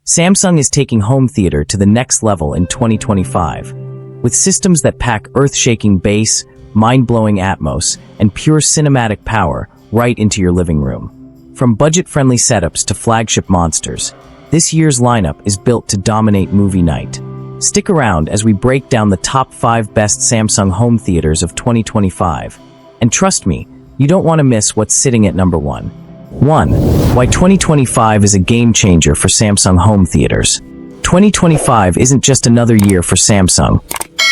Samsung is taking home theater to the next level in 2025. With systems that pack earth-shaking bass, mind-blowing Atmos, and pure cinematic power right into your living room. From budget-friendly setups to flagship monsters, this year's lineup is built to dominate movie night. Stick around as we break down the top 5 best Samsung home theaters of 2025. And trust me, you don't want to miss what's sitting at number 1. 1. Why 2025 is a game-changer for Samsung home theaters. 2025 isn't just another year for Samsung.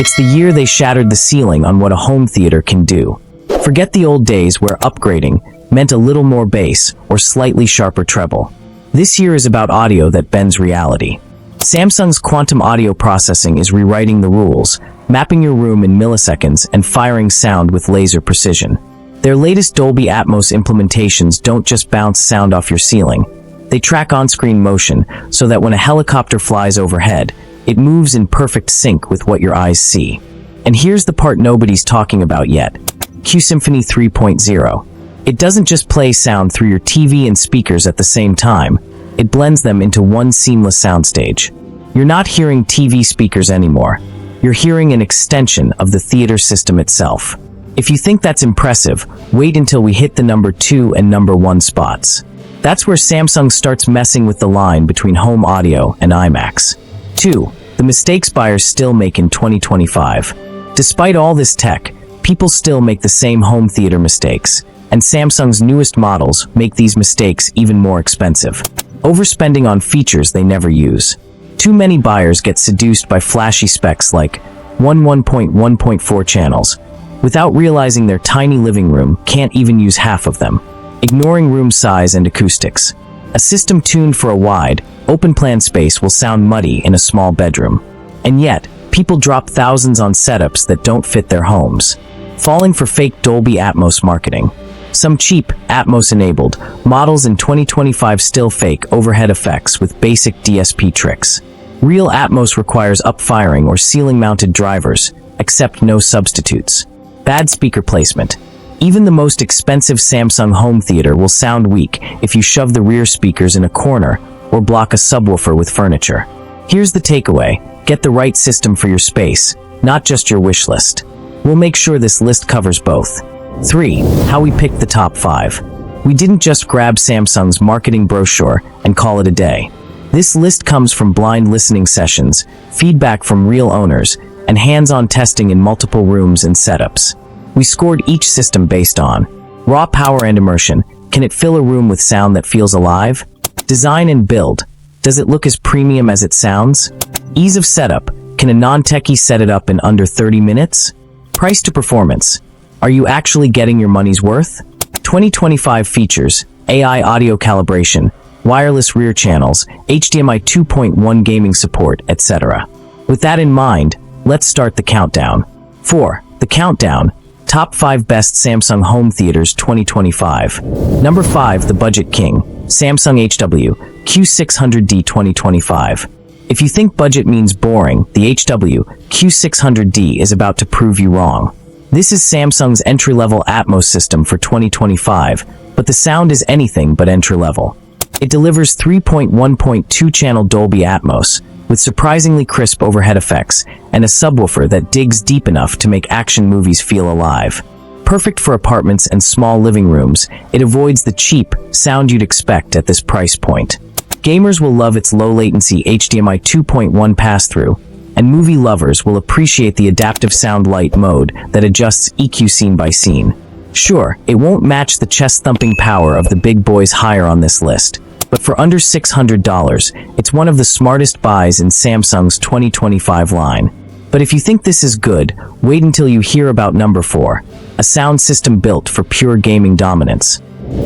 It's the year they shattered the ceiling on what a home theater can do. Forget the old days where upgrading meant a little more bass or slightly sharper treble. This year is about audio that bends reality. Samsung's quantum audio processing is rewriting the rules, mapping your room in milliseconds and firing sound with laser precision. Their latest Dolby Atmos implementations don't just bounce sound off your ceiling. They track on-screen motion so that when a helicopter flies overhead, it moves in perfect sync with what your eyes see. And here's the part nobody's talking about yet. Q Symphony 3.0. It doesn't just play sound through your TV and speakers at the same time. It blends them into one seamless soundstage. You're not hearing TV speakers anymore. You're hearing an extension of the theater system itself. If you think that's impressive, wait until we hit the number 2 and number 1 spots. That's where Samsung starts messing with the line between home audio and IMAX. 2. The mistakes buyers still make in 2025. Despite all this tech, people still make the same home theater mistakes, and Samsung's newest models make these mistakes even more expensive. Overspending on features they never use. Too many buyers get seduced by flashy specs like 1.1.4 channels, without realizing their tiny living room can't even use half of them, ignoring room size and acoustics. A system tuned for a wide, open-plan space will sound muddy in a small bedroom. And yet, people drop thousands on setups that don't fit their homes, falling for fake Dolby Atmos marketing. Some cheap, Atmos-enabled models in 2025 still fake overhead effects with basic DSP tricks. Real Atmos requires up-firing or ceiling-mounted drivers, except no substitutes. Bad speaker placement. Even the most expensive Samsung home theater will sound weak if you shove the rear speakers in a corner or block a subwoofer with furniture. Here's the takeaway. Get the right system for your space, not just your wish list. We'll make sure this list covers both. 3. How we picked the top 5. We didn't just grab Samsung's marketing brochure and call it a day. This list comes from blind listening sessions, feedback from real owners, and hands-on testing in multiple rooms and setups. We scored each system based on raw power and immersion. Can it fill a room with sound that feels alive? Design and build. Does it look as premium as it sounds? Ease of setup. Can a non-techie set it up in under 30 minutes? Price to performance. Are you actually getting your money's worth? 2025 features: AI audio calibration, wireless rear channels, HDMI 2.1 gaming support, etc. With that in mind, let's start the countdown. 4. The countdown. Top 5 best Samsung home theaters 2025. Number 5. The Budget King. Samsung HW Q600D 2025. If you think budget means boring, the HW Q600D is about to prove you wrong. This is Samsung's entry-level Atmos system for 2025, but the sound is anything but entry-level. It delivers 3.1.2 channel Dolby Atmos, with surprisingly crisp overhead effects, and a subwoofer that digs deep enough to make action movies feel alive. Perfect for apartments and small living rooms, it avoids the cheap sound you'd expect at this price point. Gamers will love its low-latency HDMI 2.1 pass-through, and movie lovers will appreciate the adaptive sound light mode that adjusts EQ scene by scene. Sure, it won't match the chest-thumping power of the big boys higher on this list, but for under $600, it's one of the smartest buys in Samsung's 2025 line. But if you think this is good, wait until you hear about number 4, a sound system built for pure gaming dominance.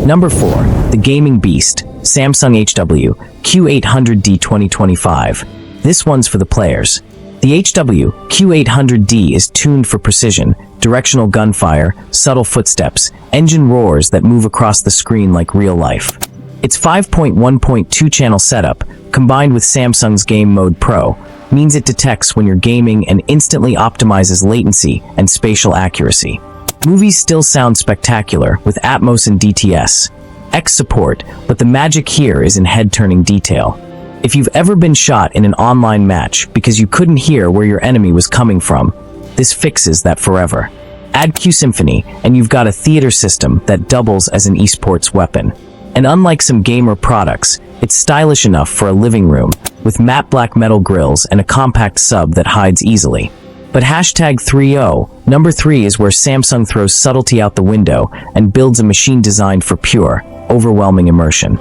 Number 4, the Gaming Beast, Samsung HW Q800D 2025. This one's for the players. The HW Q800D is tuned for precision, directional gunfire, subtle footsteps, engine roars that move across the screen like real life. Its 5.1.2 channel setup, combined with Samsung's Game Mode Pro, means it detects when you're gaming and instantly optimizes latency and spatial accuracy. Movies still sound spectacular with Atmos and DTS X support, but the magic here is in head-turning detail. If you've ever been shot in an online match because you couldn't hear where your enemy was coming from, this fixes that forever. Add Q-Symphony, and you've got a theater system that doubles as an esports weapon. And unlike some gamer products, it's stylish enough for a living room, with matte black metal grills and a compact sub that hides easily. But hashtag 3.0, number 3 is where Samsung throws subtlety out the window and builds a machine designed for pure, overwhelming immersion.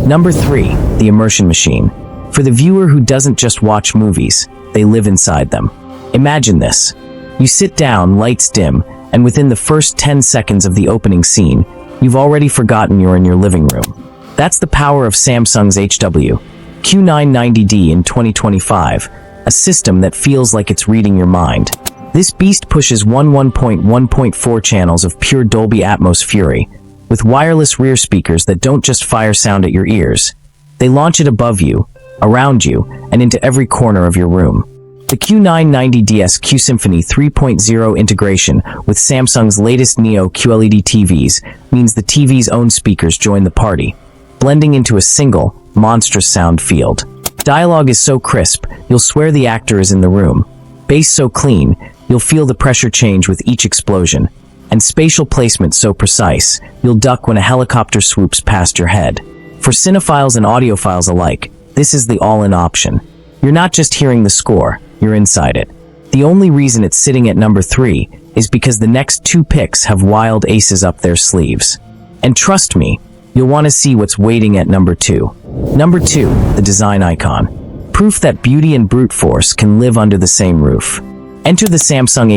Number 3, the immersion machine. For the viewer who doesn't just watch movies, they live inside them. Imagine this. You sit down, lights dim, and within the first 10 seconds of the opening scene, you've already forgotten you're in your living room. That's the power of Samsung's Q990D in 2025, a system that feels like it's reading your mind. This beast pushes 1.4 channels of pure Dolby Atmos fury, with wireless rear speakers that don't just fire sound at your ears. They launch it above you, around you, and into every corner of your room. The Q990D's Q-Symphony 3.0 integration with Samsung's latest Neo QLED TVs means the TV's own speakers join the party, blending into a single, monstrous sound field. Dialogue is so crisp, you'll swear the actor is in the room. Bass so clean, you'll feel the pressure change with each explosion. And spatial placement so precise, you'll duck when a helicopter swoops past your head. For cinephiles and audiophiles alike, this is the all-in option. You're not just hearing the score, you're inside it. The only reason it's sitting at number 3 is because the next 2 picks have wild aces up their sleeves. And trust me, you'll want to see what's waiting at number 2. Number 2, the design icon. Proof that beauty and brute force can live under the same roof. Enter the Samsung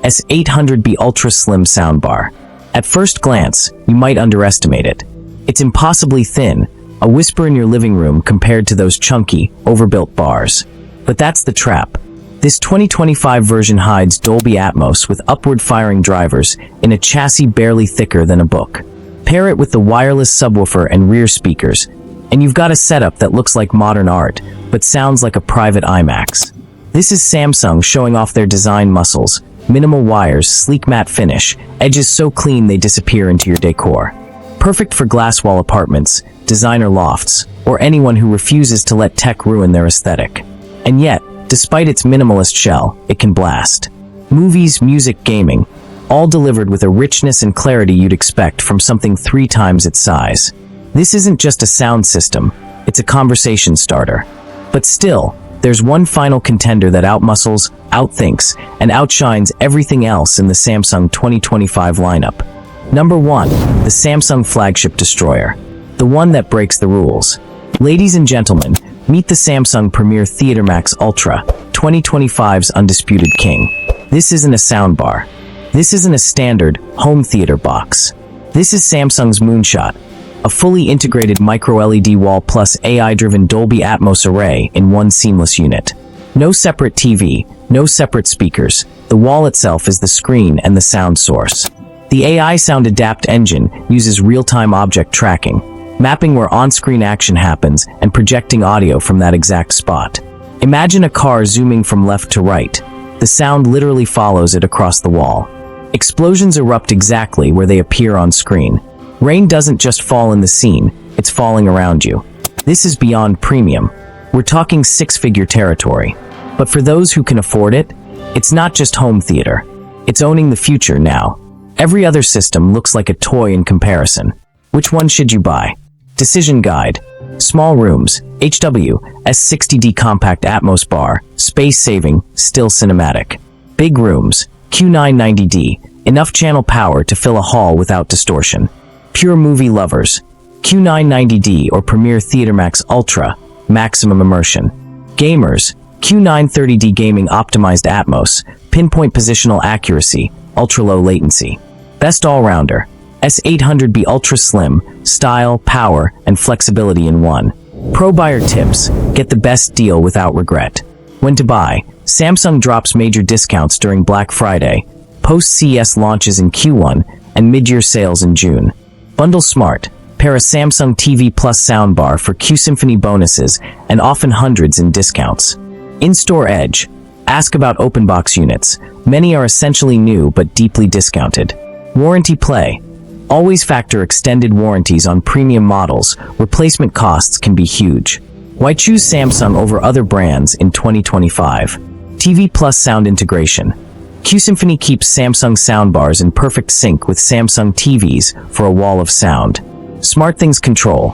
S800B Ultra Slim soundbar. At first glance, you might underestimate it. It's impossibly thin, a whisper in your living room compared to those chunky, overbuilt bars. But that's the trap. This 2025 version hides Dolby Atmos with upward-firing drivers in a chassis barely thicker than a book. Pair it with the wireless subwoofer and rear speakers, and you've got a setup that looks like modern art, but sounds like a private IMAX. This is Samsung showing off their design muscles. Minimal wires, sleek matte finish, edges so clean they disappear into your decor. Perfect for glass wall apartments, designer lofts, or anyone who refuses to let tech ruin their aesthetic. And yet, despite its minimalist shell, it can blast. Movies, music, gaming, all delivered with a richness and clarity you'd expect from something 3 times its size. This isn't just a sound system, it's a conversation starter. But still, there's one final contender that outmuscles, outthinks, and outshines everything else in the Samsung 2025 lineup. Number 1, the Samsung flagship destroyer. The one that breaks the rules. Ladies and gentlemen, meet the Samsung Premier Theater Max Ultra, 2025's undisputed king. This isn't a soundbar. This isn't a standard home theater box. This is Samsung's Moonshot, a fully integrated micro-LED wall plus AI-driven Dolby Atmos array in one seamless unit. No separate TV, no separate speakers. The wall itself is the screen and the sound source. The AI Sound Adapt engine uses real-time object tracking, mapping where on-screen action happens and projecting audio from that exact spot. Imagine a car zooming from left to right. The sound literally follows it across the wall. Explosions erupt exactly where they appear on screen. Rain doesn't just fall in the scene, it's falling around you. This is beyond premium. We're talking 6-figure territory. But for those who can afford it, it's not just home theater. It's owning the future now. Every other system looks like a toy in comparison. Which one should you buy? Decision guide. Small rooms, S60D compact Atmos bar, space-saving, still cinematic. Big rooms, Q990D, enough channel power to fill a hall without distortion. Pure movie lovers, Q990D or Premier Theater Max Ultra, maximum immersion. Gamers, Q930D gaming optimized Atmos, pinpoint positional accuracy, ultra-low latency. Best all-rounder, S800B Ultra Slim, style, power, and flexibility in one. Pro buyer tips, get the best deal without regret. When to buy, Samsung drops major discounts during Black Friday, post-CES launches in Q1, and mid-year sales in June. Bundle smart, pair a Samsung TV Plus soundbar for Q-Symphony bonuses and often hundreds in discounts. In-store edge, ask about open box units. Many are essentially new but deeply discounted. Warranty play, always factor extended warranties on premium models. Replacement costs can be huge. Why choose Samsung over other brands in 2025? TV plus sound integration. Q-Symphony keeps Samsung soundbars in perfect sync with Samsung TVs for a wall of sound. SmartThings Control.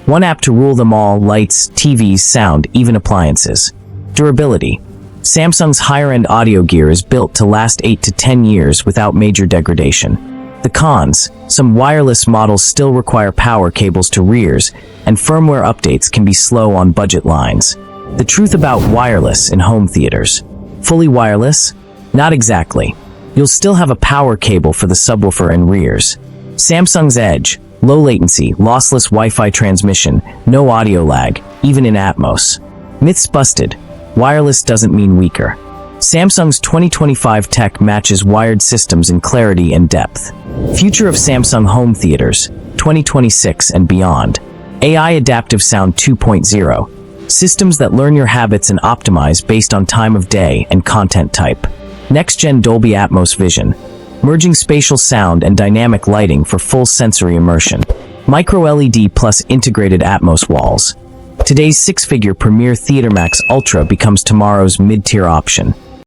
One app to rule them all: lights, TVs, sound, even appliances. Durability. Samsung's higher-end audio gear is built to last 8 to 10 years without major degradation. The cons: some wireless models still require power cables to rears, and firmware updates can be slow on budget lines. The truth about wireless in home theaters. Fully wireless? Not exactly. You'll still have a power cable for the subwoofer and rears. Samsung's edge: low latency, lossless Wi-Fi transmission, no audio lag, even in Atmos. Myths busted. Wireless doesn't mean weaker. Samsung's 2025 tech matches wired systems in clarity and depth. Future of Samsung home theaters, 2026 and beyond. AI Adaptive Sound 2.0. Systems that learn your habits and optimize based on time of day and content type. Next-gen Dolby Atmos vision. Merging spatial sound and dynamic lighting for full sensory immersion. Micro LED plus integrated Atmos walls. Today's six-figure Premier Theater Max Ultra becomes tomorrow's mid-tier option.